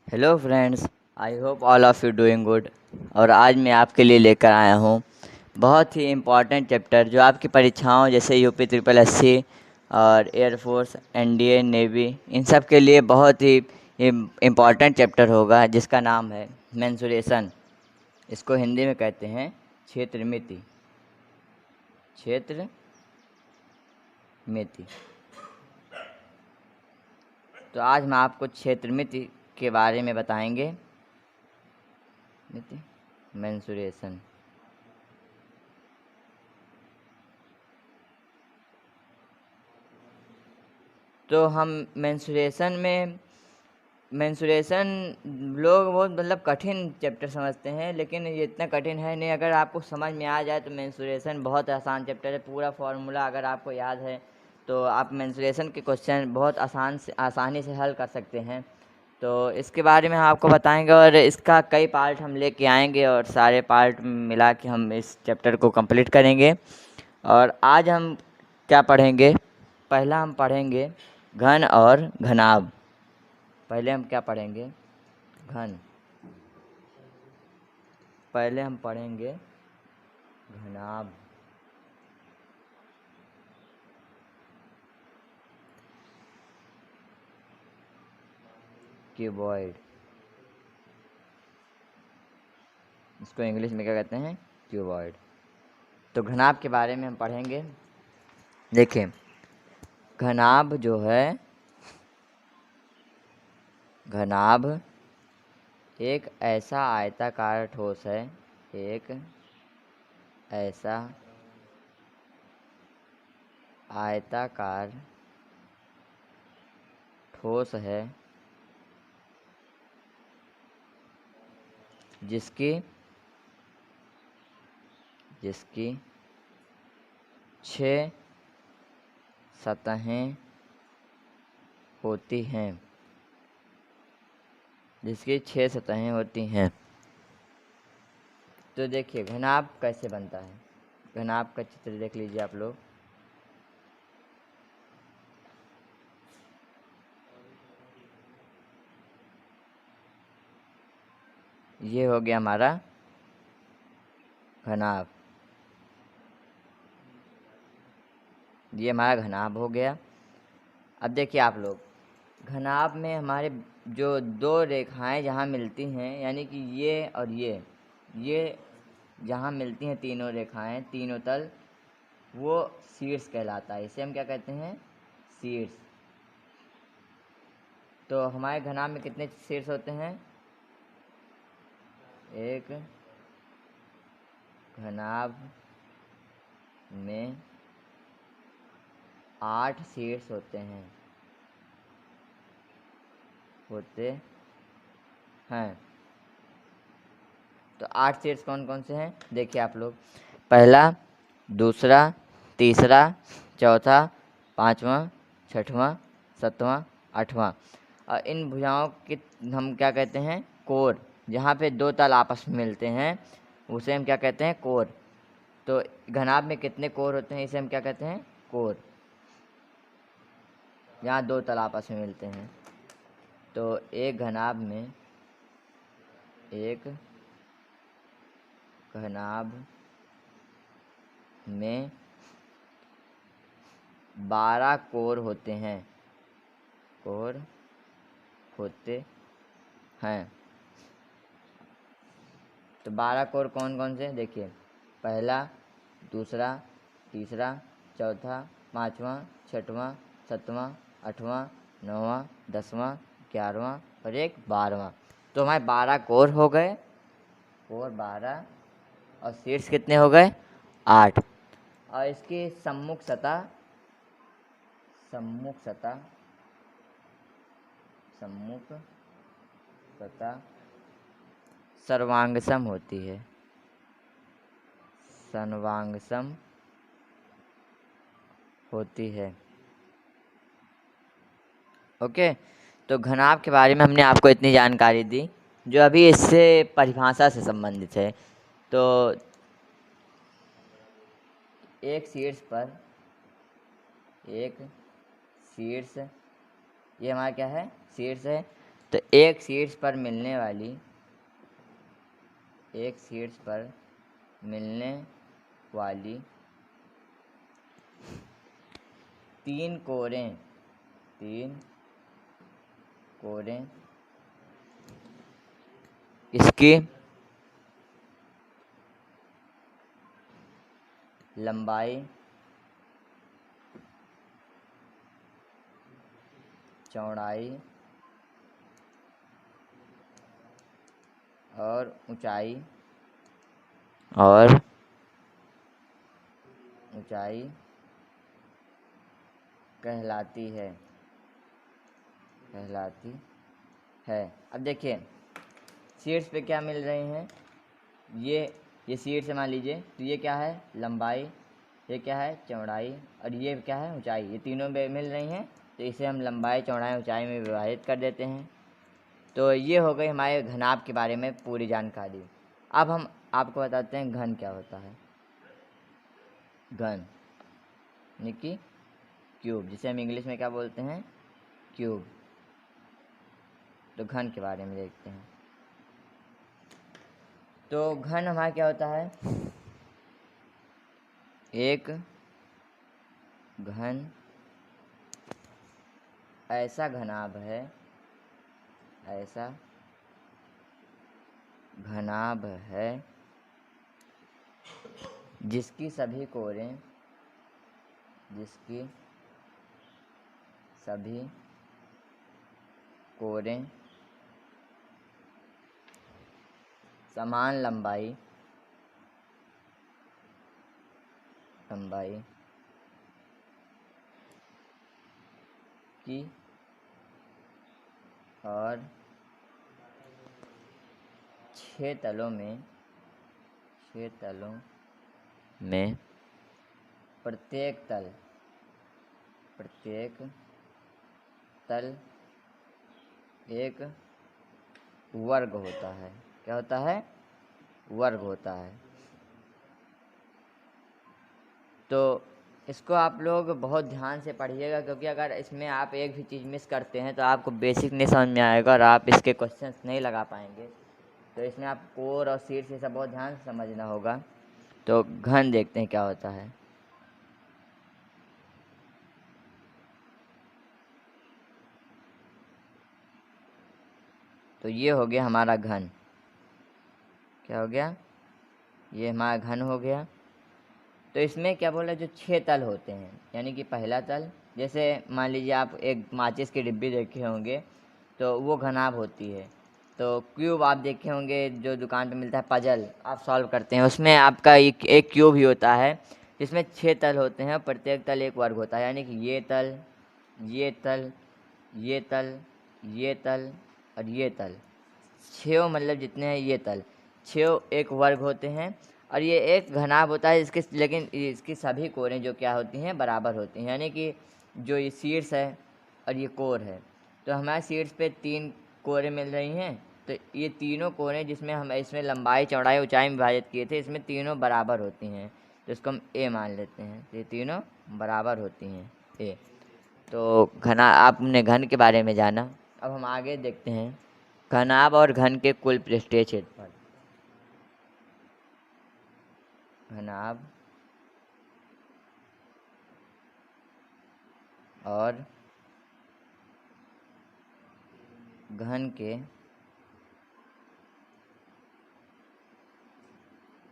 Hello friends, I hope all of you doing good. और आज मैं आपके लिए लेकर आया हूँ बहुत ही इम्पॉर्टेंट चैप्टर जो आपकी परीक्षाओं जैसे यूपी ट्रिपल एससी और एयरफोर्स, एनडीए, नेवी, इन सब के लिए बहुत ही इम्पॉर्टेंट चैप्टर होगा, जिसका नाम है मेंसुरेशन। इसको हिंदी में कहते हैं क्षेत्र मिति। क्षेत्र मिति। तो आज हम आपको क्षेत्र मिति के बारे में बताएंगे। मिति, मेंसुरेशन। तो हम मेंसुरेशन लोग बहुत कठिन चैप्टर समझते हैं, लेकिन ये इतना कठिन है नहीं। अगर आपको समझ में आ जाए तो मेंसुरेशन बहुत आसान चैप्टर है। पूरा फार्मूला अगर आपको याद है तो आप मेंसुरेशन के क्वेश्चन बहुत आसानी से हल कर सकते हैं। तो इसके बारे में हम आपको बताएंगे और इसका कई पार्ट हम लेके आएंगे और सारे पार्ट मिला के हम इस चैप्टर को कंप्लीट करेंगे। और आज हम क्या पढ़ेंगे? पहला हम पढ़ेंगे घन और घनाभ। पहले हम क्या पढ़ेंगे? घन। पहले हम पढ़ेंगे घनाभ। क्यूबॉइड। इसको इंग्लिश में क्या कहते हैं? क्यूबॉइड। तो घनाभ के बारे में हम पढ़ेंगे। देखिए, घनाभ जो है, घनाभ एक ऐसा आयताकार ठोस है। एक ऐसा आयताकार ठोस है जिसकी जिसकी 6 सतहें होती हैं। जिसकी 6 सतहें होती हैं। तो देखिए घनाभ कैसे बनता है। घनाभ का चित्र देख लीजिए आप लोग। ये हो गया हमारा घनाभ। ये हमारा घनाभ हो गया। अब देखिए आप लोग, घनाभ में हमारे जो दो रेखाएं जहाँ मिलती हैं, यानी कि ये और ये जहाँ मिलती हैं तीनों रेखाएं, तीनों तल, वो शीर्ष कहलाता है। इसे हम क्या कहते हैं? शीर्ष। तो हमारे घनाभ में कितने शीर्ष होते हैं? एक घनाभ में 8 शीर्ष होते हैं। तो 8 शीर्ष कौन कौन से हैं? देखिए आप लोग, पहला, दूसरा, तीसरा, चौथा, पाँचवा, छठवां, सातवां, आठवां। और इन भुजाओं के हम क्या कहते हैं? कोर। जहाँ पे दो तल आपस में मिलते हैं उसे हम क्या कहते हैं? कोर। तो घनाभ में कितने कोर होते हैं? इसे हम क्या कहते हैं? कोर। जहाँ दो तल आपस में मिलते हैं। तो एक घनाभ में 12 कोर होते हैं। कोर होते हैं। तो 12 कोर कौन कौन से? देखिए, पहला, दूसरा, तीसरा, चौथा, पाँचवा, छठवां, सातवां, आठवां, नौवां, 10वां, 11वां और एक 12वां। तो हमारे 12 कोर हो गए। कोर 12 और शीर्ष कितने हो गए? 8। और इसकी सम्मुख सतह सर्वांगसम होती है। सर्वांगसम होती है। ओके। तो घनाभ के बारे में हमने आपको इतनी जानकारी दी जो अभी इससे परिभाषा से संबंधित है। तो एक शीर्ष, ये हमारा क्या है? शीर्ष है। तो एक शीर्ष पर मिलने वाली तीन कोरें इसकी लंबाई, चौड़ाई और ऊंचाई कहलाती है। अब देखिए शीर्ष पे क्या मिल रहे हैं, ये शीर्ष से मान लीजिए, तो ये क्या है, लंबाई, ये क्या है, चौड़ाई, और ये क्या है, ऊंचाई। ये तीनों मिल रही हैं, तो इसे हम लंबाई, चौड़ाई, ऊंचाई में विभाजित कर देते हैं। तो ये हो गई हमारे घनाभ के बारे में पूरी जानकारी। अब हम आपको बताते हैं घन क्या होता है। घन यानी कि क्यूब, जिसे हम इंग्लिश में क्या बोलते हैं, क्यूब। तो घन के बारे में देखते हैं। तो घन हमारा क्या होता है, एक घन ऐसा घनाभ है जिसकी सभी कोरें समान लंबाई की और 6 तलों में प्रत्येक तल एक वर्ग होता है। क्या होता है, वर्ग होता है। तो इसको आप लोग बहुत ध्यान से पढ़िएगा, क्योंकि अगर इसमें आप एक भी चीज़ मिस करते हैं तो आपको बेसिक नहीं समझ में आएगा और आप इसके क्वेश्चंस नहीं लगा पाएंगे। तो इसमें आप कोर और शीर्ष ये सब बहुत ध्यान से समझना होगा। तो घन देखते हैं क्या होता है। तो ये हो गया हमारा घन। क्या हो गया, ये हमारा घन हो गया। तो इसमें क्या बोला, जो 6 तल होते हैं, यानी कि पहला तल, जैसे मान लीजिए आप एक माचिस की डिब्बी देखे होंगे, तो वो घनाभ होती है। तो क्यूब आप देखे होंगे, जो दुकान पे मिलता है, पजल आप सॉल्व करते हैं, उसमें आपका एक क्यूब ही होता है, जिसमें 6 तल होते हैं, प्रत्येक तल एक वर्ग होता है। यानी कि ये तल, ये तल, ये तल, ये तल और ये तल, 6 मतलब जितने हैं ये तल, 6 एक वर्ग होते हैं। और ये एक घनाभ होता है इसके, लेकिन इसकी सभी कोरें जो क्या होती हैं, बराबर होती हैं। यानी कि जो ये शीर्ष है और ये कोर है, तो हमारे शीर्ष पे 3 कोरें मिल रही हैं। तो ये तीनों कोरें, जिसमें हम इसमें लंबाई, चौड़ाई, ऊंचाई में विभाजित किए थे, इसमें तीनों बराबर होती हैं, तो इसको हम ए मान लेते हैं। तो ये तीनों बराबर होती हैं, ए। तो आपने घन के बारे में जाना। अब हम आगे देखते हैं घनाभ और घन के कुल पृष्ठीय क्षेत्रफल। घनाभ और घन के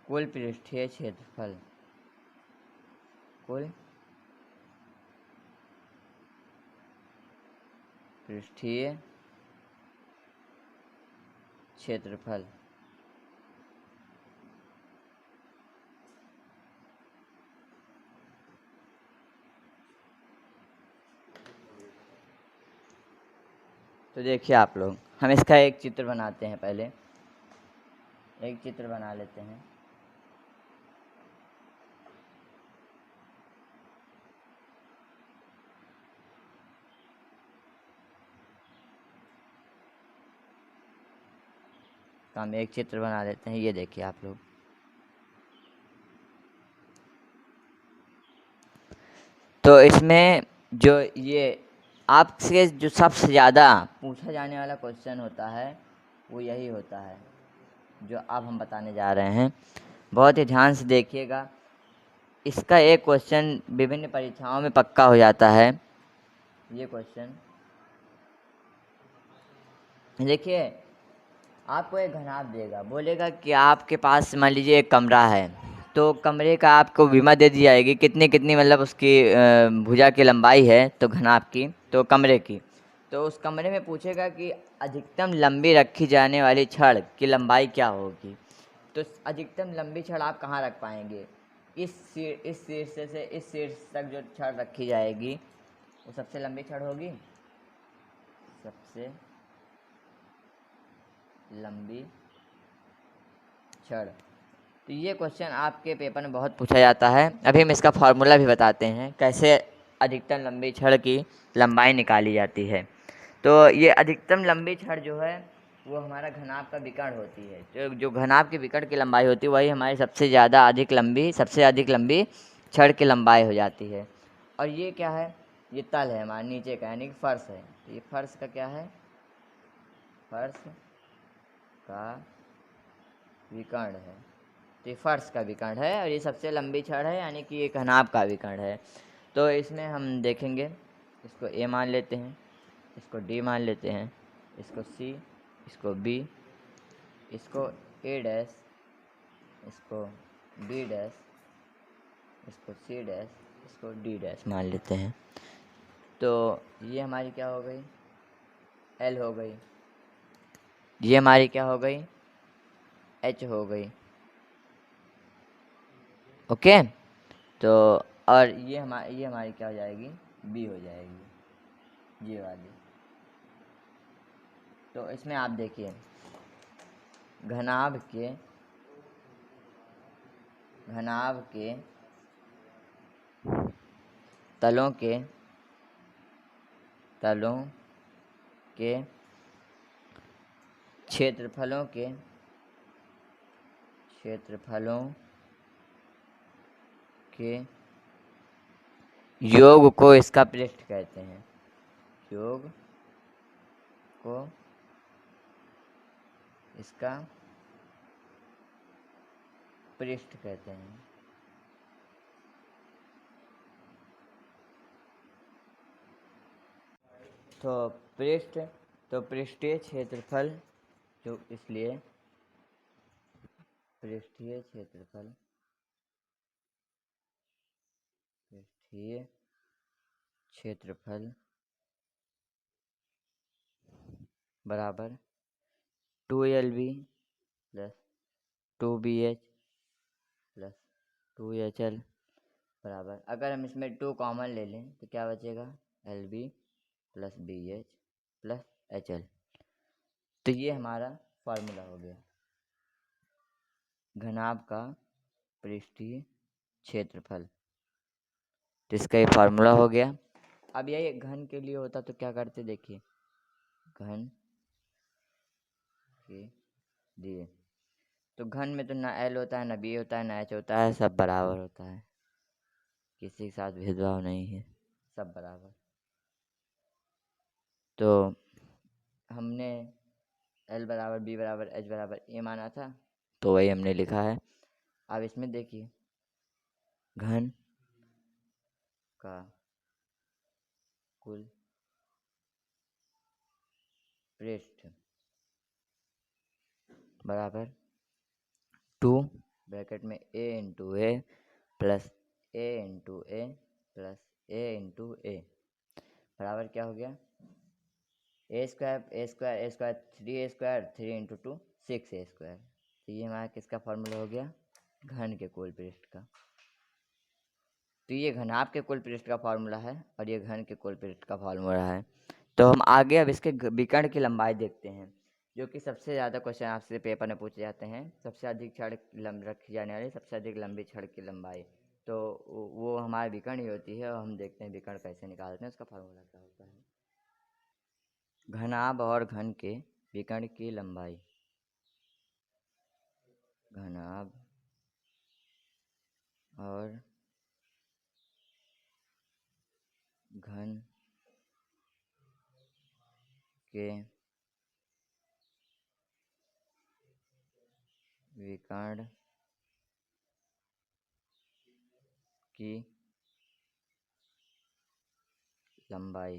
कुल पृष्ठीय क्षेत्रफल, कुल पृष्ठीय क्षेत्रफल। तो देखिए आप लोग, हम इसका एक चित्र बनाते हैं। पहले एक चित्र बना लेते हैं। तो हम एक चित्र बना लेते हैं। ये देखिए आप लोग, तो इसमें जो ये आपसे जो सबसे ज़्यादा पूछा जाने वाला क्वेश्चन होता है वो यही होता है जो अब हम बताने जा रहे हैं। बहुत ही ध्यान से देखिएगा, इसका एक क्वेश्चन विभिन्न परीक्षाओं में पक्का हो जाता है। ये क्वेश्चन देखिए, आपको एक घनाभ देगा, बोलेगा कि आपके पास मान लीजिए एक कमरा है, तो कमरे का आपको बीमा दे दी जाएगी कितनी कितनी, मतलब उसकी भुजा की लंबाई है तो घनाभ की, तो कमरे की। तो उस कमरे में पूछेगा कि अधिकतम लंबी रखी जाने वाली छड़ की लंबाई क्या होगी। तो अधिकतम लंबी छड़ आप कहाँ रख पाएंगे? इस शीर्ष से इस शीर्ष तक जो छड़ रखी जाएगी वो सबसे लंबी छड़ होगी, सबसे लंबी छड़। तो ये क्वेश्चन आपके पेपर में बहुत पूछा जाता है। अभी हम इसका फार्मूला भी बताते हैं कैसे अधिकतम लंबी छड़ की लंबाई निकाली जाती है। तो ये अधिकतम लंबी छड़ जो है वो हमारा घनाभ का विकर्ण होती है। जो घनाभ के विकर्ण की लंबाई होती है वही हमारी सबसे अधिक लंबी छड़ की लंबाई हो जाती है। और ये क्या है? ये तल है हमारे नीचे का, यानी कि फर्श है। तो ये फर्श का क्या है? फर्श का विकर्ण है। तो ये फर्श का विकर्ण है और ये सबसे लंबी छड़ है, यानी कि ये घनाभ का विकर्ण है। तो इसमें हम देखेंगे, इसको ए मान लेते हैं, इसको डी मान लेते हैं, इसको सी, इसको बी, इसको ए डैश, इसको बी डैश, इसको सी डैश, इसको डी डैश मान लेते हैं। तो ये हमारी क्या हो गई? एल हो गई। ये हमारी क्या हो गई? एच हो गई। ओके। तो और ये हमारी क्या हो जाएगी? बी हो जाएगी, ये वाली। तो इसमें आप देखिए, घनाभ के तलों के क्षेत्रफलों के योग को इसका पृष्ठ कहते हैं। योग को इसका पृष्ठ कहते हैं। तो पृष्ठीय क्षेत्रफल जो, इसलिए पृष्ठीय क्षेत्रफल बराबर 2LB plus 2BH plus 2HL बराबर, अगर हम इसमें 2 कॉमन ले लें तो क्या बचेगा? LB plus BH plus HL। तो ये हमारा फार्मूला हो गया घनाभ का पृष्ठीय क्षेत्रफल। तो इसका ये फार्मूला हो गया। अब यही घन के लिए होता तो क्या करते? देखिए, घन के लिए तो घन में तो ना एल होता है, ना बी होता है, ना एच होता है, सब बराबर होता है, किसी के साथ भेदभाव नहीं है, सब बराबर। तो हमने एल बराबर बी बराबर एच बराबर ए माना था, तो वही हमने लिखा है। अब इसमें देखिए, घन का कुल पृष्ठ बराबर 2 ब्रैकेट में ए इंटू ए प्लस ए इंटू ए प्लस ए इंटू ए बराबर क्या हो गया? ए स्क्वायर 3 इंटू 2 6 A²। तो ये हमारा किसका फॉर्मूला हो गया? घन के कुल पृष्ठ का। तो ये घनाभ के कुल पृष्ठ का फार्मूला है और ये घन के कुल पृष्ठ का फार्मूला है। तो हम आगे अब इसके विकर्ण की लंबाई देखते हैं, जो कि सबसे ज़्यादा क्वेश्चन आपसे पेपर में पूछे जाते हैं। सबसे अधिक छड़ रखी जाने वाली सबसे अधिक लंबी छड़ की लंबाई, तो वो हमारे विकर्ण ही होती है। और हम देखते हैं विकर्ण कैसे निकालते हैं, उसका फार्मूला क्या होता है। घनाभ और घन के विकर्ण की लंबाई। घनाभ और घन के विकर्ण की लंबाई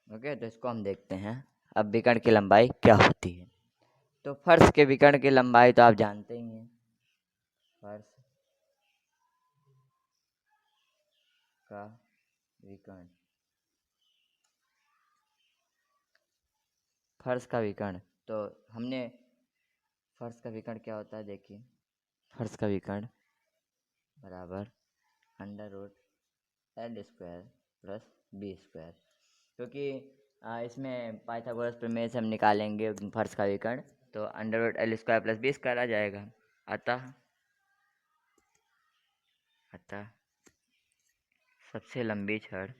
ओके। तो इसको हम देखते हैं अब विकर्ण की लंबाई क्या होती है। तो फर्श के विकर्ण की लंबाई तो आप जानते ही हैं। फर्श का विकर्ण तो हमने फर्श का विकर्ण क्या होता है देखिए। फर्श का विकर्ण बराबर under root L square plus B square, क्योंकि इसमें पाइथागोरस प्रमेय से हम निकालेंगे फर्श का विकर्ण, तो under root L square plus B square आ जाएगा। अतः सबसे लंबी छड़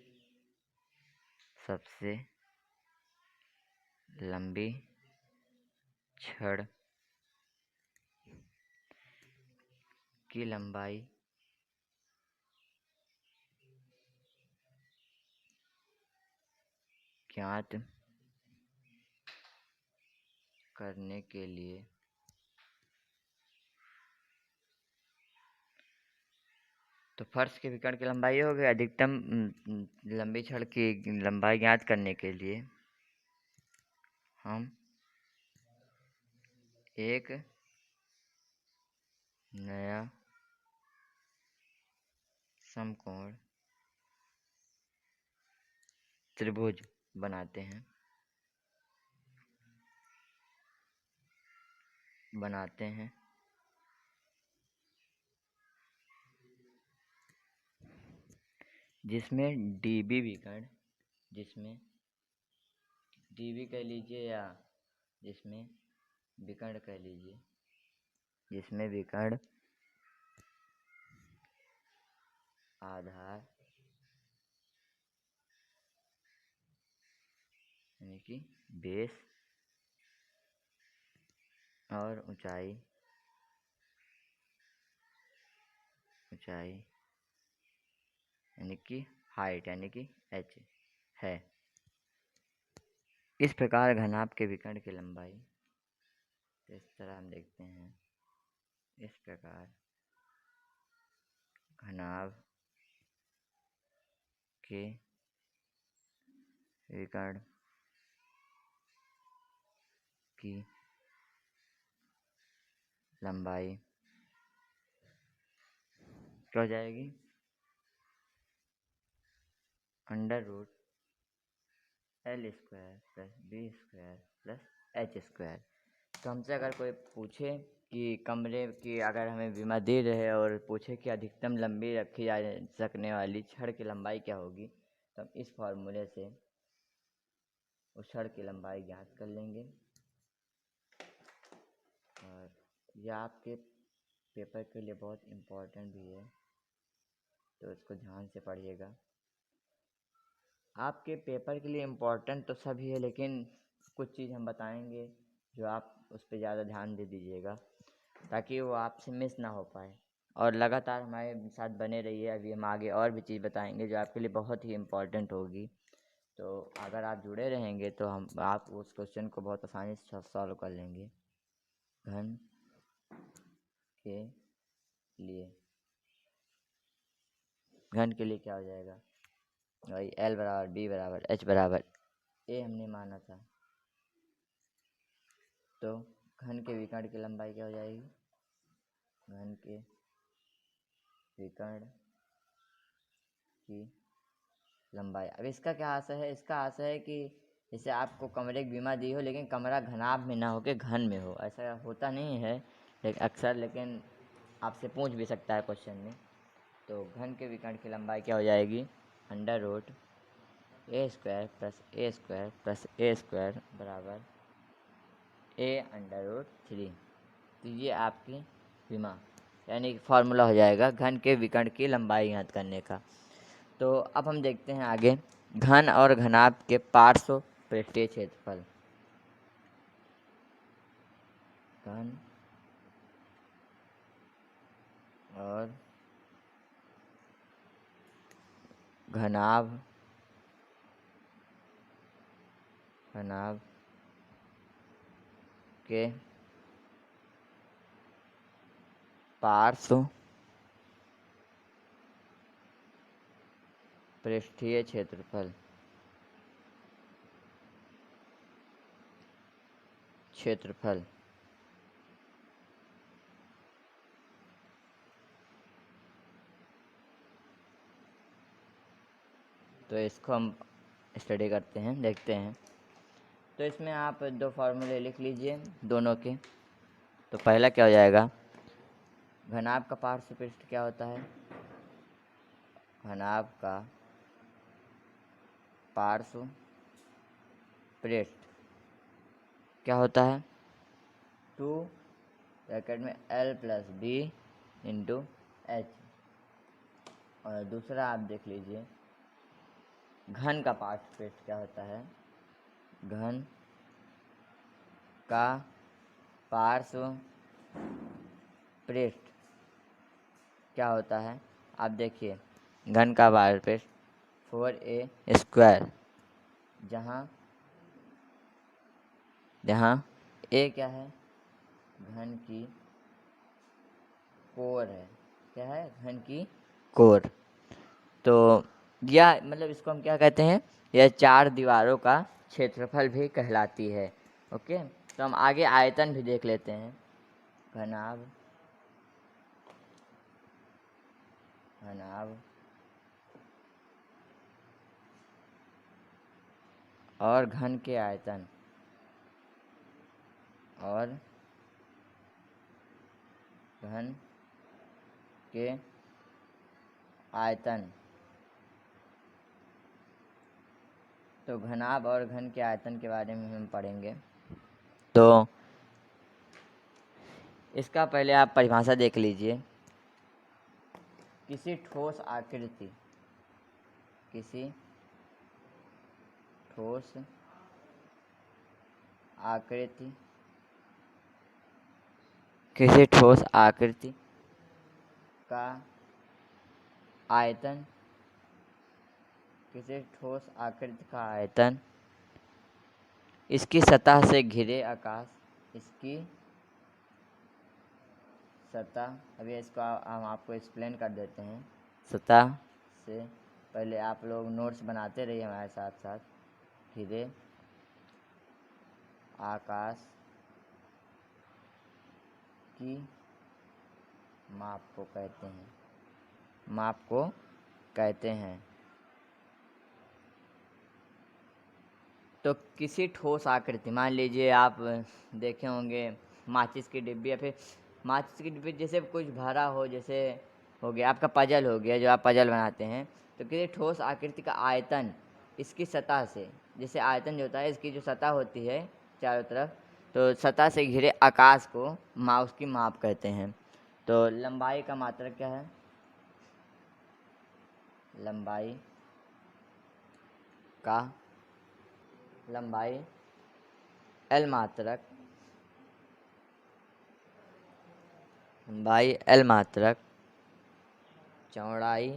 की लंबाई ज्ञात करने के लिए तो फर्श के विकर्ण की लंबाई हो गई। अधिकतम लंबी छड़ की लंबाई ज्ञात करने के लिए हम एक नया समकोण त्रिभुज बनाते हैं जिसमें डीबी कह लीजिए या जिसमें विकर्ण कह लीजिए, जिसमें विकर्ण आधार यानी कि बेस और ऊंचाई यानी कि हाइट यानी कि एच है। इस प्रकार घनाभ के विकर्ण की लंबाई, तो इस तरह हम देखते हैं, इस प्रकार घनाभ के विकर्ण की लंबाई क्या हो जाएगी, under root L square plus B square plus H square. तो हमसे अगर कोई पूछे कि कमरे की अगर हमें बीमा दे रहे और पूछे कि अधिकतम लंबी रखी जा सकने वाली छड़ की लंबाई क्या होगी, तो हम इस फॉर्मूले से उस छड़ की लंबाई ज्ञात कर लेंगे। और यह आपके पेपर के लिए बहुत इम्पोर्टेंट भी है, तो इसको ध्यान से पढ़िएगा। आपके पेपर के लिए इम्पोर्टेंट तो सभी है, लेकिन कुछ चीज़ हम बताएंगे जो आप उस पर ज़्यादा ध्यान दे दीजिएगा ताकि वो आपसे मिस ना हो पाए। और लगातार हमारे साथ बने रहिए, अभी हम आगे और भी चीज़ बताएंगे जो आपके लिए बहुत ही इम्पोर्टेंट होगी। तो अगर आप जुड़े रहेंगे तो आप उस क्वेश्चन को बहुत आसानी से सॉल्व कर लेंगे। घन के लिए क्या हो जाएगा, वही एल बराबर बी बराबर एच बराबर ए हमने माना था। तो घन के विकर्ण की लंबाई क्या हो जाएगी, घन के विकर्ण की लंबाई। अब इसका क्या आशय है, इसका आशय है कि जैसे आपको कमरे की बीमा दी हो लेकिन कमरा घनाभ में ना हो के घन में हो, ऐसा होता नहीं है लेकिन अक्सर, लेकिन आपसे पूछ भी सकता है क्वेश्चन में। तो घन के विकर्ण की लंबाई क्या हो जाएगी, अंडर रूट ए स्क्वायर प्लस ए स्क्वायर बराबर ए अंडर रूट 3। तो ये आपकी विमा यानी कि फार्मूला हो जाएगा घन के विकर्ण की लंबाई ज्ञात करने का। तो अब हम देखते हैं आगे घन और घनाभ के पार्श्व पृष्ठीय क्षेत्रफल। घन और घनाभ घनाभ के पार्श्व पृष्ठीय क्षेत्रफल तो इसको हम स्टडी करते हैं, देखते हैं। तो इसमें आप दो फार्मूले लिख लीजिए दोनों के। तो पहला क्या हो जाएगा, घनाभ का पार्श्व पृष्ठ क्या होता है, घनाभ का पार्श्व पृष्ठ क्या होता है, 2 ब्रैकेट में L + B × H। और दूसरा आप देख लीजिए, घन का पार्श्व पृष्ठ क्या होता है, घन का पार्श्व पृष्ठ क्या होता है। आप देखिए, घन का पार्श्व पृष्ठ 4a², जहाँ a क्या है, घन की कोर है। क्या है, घन की कोर। तो या मतलब इसको हम क्या कहते हैं, यह 4 दीवारों का क्षेत्रफल भी कहलाती है। ओके, तो हम आगे आयतन भी देख लेते हैं। घनाभ और घन के आयतन और घन के आयतन। तो घनाभ और घन के आयतन के बारे में हम पढ़ेंगे। तो इसका पहले आप परिभाषा देख लीजिए। किसी ठोस आकृति का आयतन इसकी सतह से घिरे आकाश, अभी इसको हम आपको एक्सप्लेन कर देते हैं। सतह से पहले आप लोग नोट्स बनाते रहिए हमारे साथ साथ। घिरे आकाश की माप को कहते हैं। तो किसी ठोस आकृति, मान लीजिए आप देखे होंगे माचिस की डिब्बी, या फिर माचिस की डिब्बी जैसे कुछ भरा हो, जैसे हो गया आपका पजल हो गया, जो आप पजल बनाते हैं। तो किसी ठोस आकृति का आयतन इसकी सतह से, जैसे आयतन जो होता है इसकी जो सतह होती है चारों तरफ, तो सतह से घिरे आकाश को उसकी माप कहते हैं। तो लंबाई का मात्रक क्या है, लंबाई L मात्रक, चौड़ाई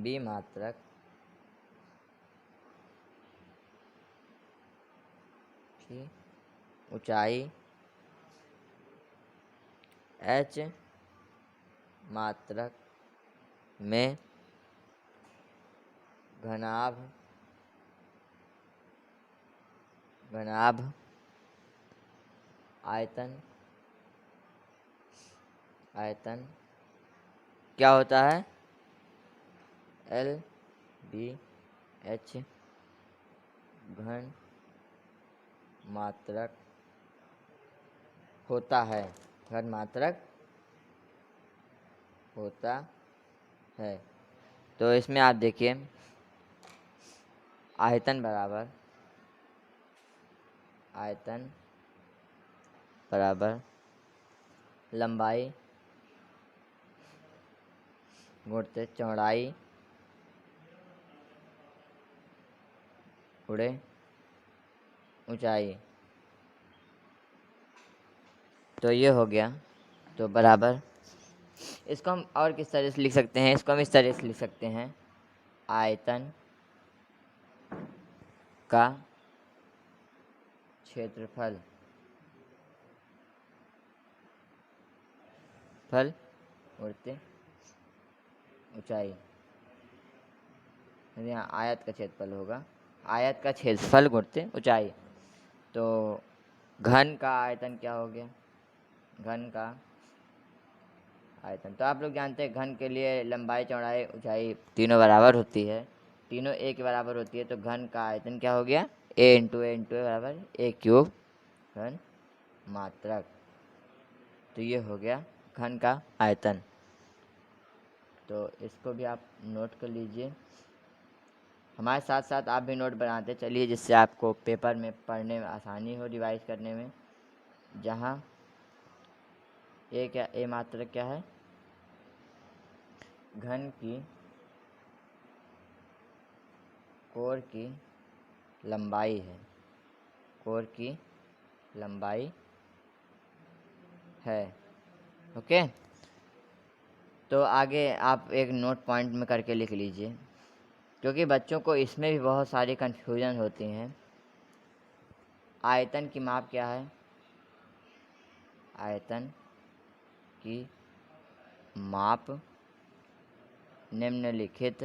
B मात्रक, ऊंचाई H मात्रक में घनाभ आयतन क्या होता है, LBH घन मात्रक होता है। तो इसमें आप देखिए, आयतन बराबर लंबाई गुणित चौड़ाई गुणे ऊंचाई। तो ये हो गया तो बराबर इसको हम और किस तरह से लिख सकते हैं, इसको हम इस तरह से लिख सकते हैं, आयतन का क्षेत्रफल गुणित ऊंचाई। यहाँ आयत का क्षेत्रफल होगा, आयत का क्षेत्रफल गुणित ऊंचाई। तो घन का आयतन क्या हो गया, घन का आयतन। तो आप लोग जानते हैं घन के लिए लंबाई चौड़ाई ऊंचाई तीनों बराबर होती है, तीनों ए के बराबर होती है। तो घन का आयतन क्या हो गया, ए इंटू ए इंटू ए बराबर ए क्यूब घन मात्रक। तो ये हो गया घन का आयतन। तो इसको भी आप नोट कर लीजिए, हमारे साथ साथ आप भी नोट बनाते चलिए, जिससे आपको पेपर में पढ़ने में आसानी हो, रिवाइज करने में। जहाँ ए क्या, ए मात्रक क्या है, घन की कोर की लंबाई है, कोर की लंबाई है। ओके, तो आगे आप एक नोट पॉइंट में करके लिख लीजिए, क्योंकि बच्चों को इसमें भी बहुत सारी कन्फ्यूजन होती हैं। आयतन की माप क्या है, आयतन की माप निम्नलिखित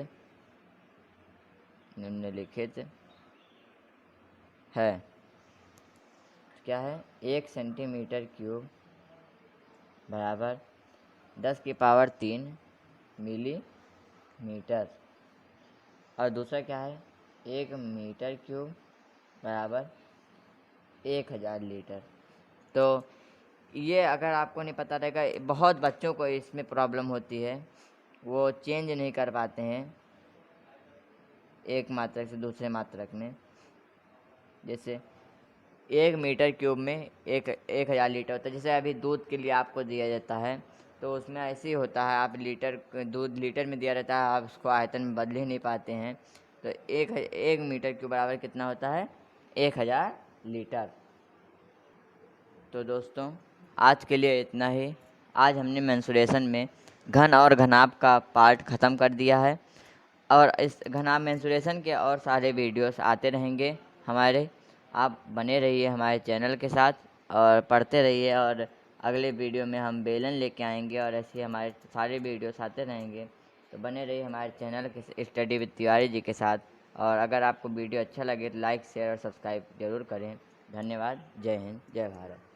है। क्या है, 1 सेंटीमीटर क्यूब बराबर 10⁻³ मिलीमीटर। और दूसरा क्या है, 1 मीटर क्यूब बराबर 1000 लीटर। तो ये अगर आपको नहीं पता रहेगा, बहुत बच्चों को इसमें प्रॉब्लम होती है, वो चेंज नहीं कर पाते हैं एक मात्रक से दूसरे मात्रक में। जैसे 1 मीटर क्यूब में 1000 लीटर होता है। जैसे अभी दूध के लिए आपको दिया जाता है, तो उसमें ऐसे ही होता है, आप दूध लीटर में दिया रहता है, आप उसको आयतन में बदल ही नहीं पाते हैं। तो एक मीटर क्यूब बराबर कितना होता है, 1000 लीटर। तो दोस्तों आज के लिए इतना ही। आज हमने मेंसुरेशन में घन और घनाभ का पार्ट ख़त्म कर दिया है, और इस घनाभ मेंसुरेशन के और सारे वीडियोस आते रहेंगे हमारे। आप बने रहिए हमारे चैनल के साथ और पढ़ते रहिए, और अगले वीडियो में हम बेलन लेके आएंगे, और ऐसे हमारे सारे वीडियोस आते रहेंगे। तो बने रहिए हमारे चैनल के स्टडी विद तिवारी जी के साथ। और अगर आपको वीडियो अच्छा लगे तो लाइक शेयर और सब्सक्राइब ज़रूर करें। धन्यवाद। जय हिंद, जय भारत।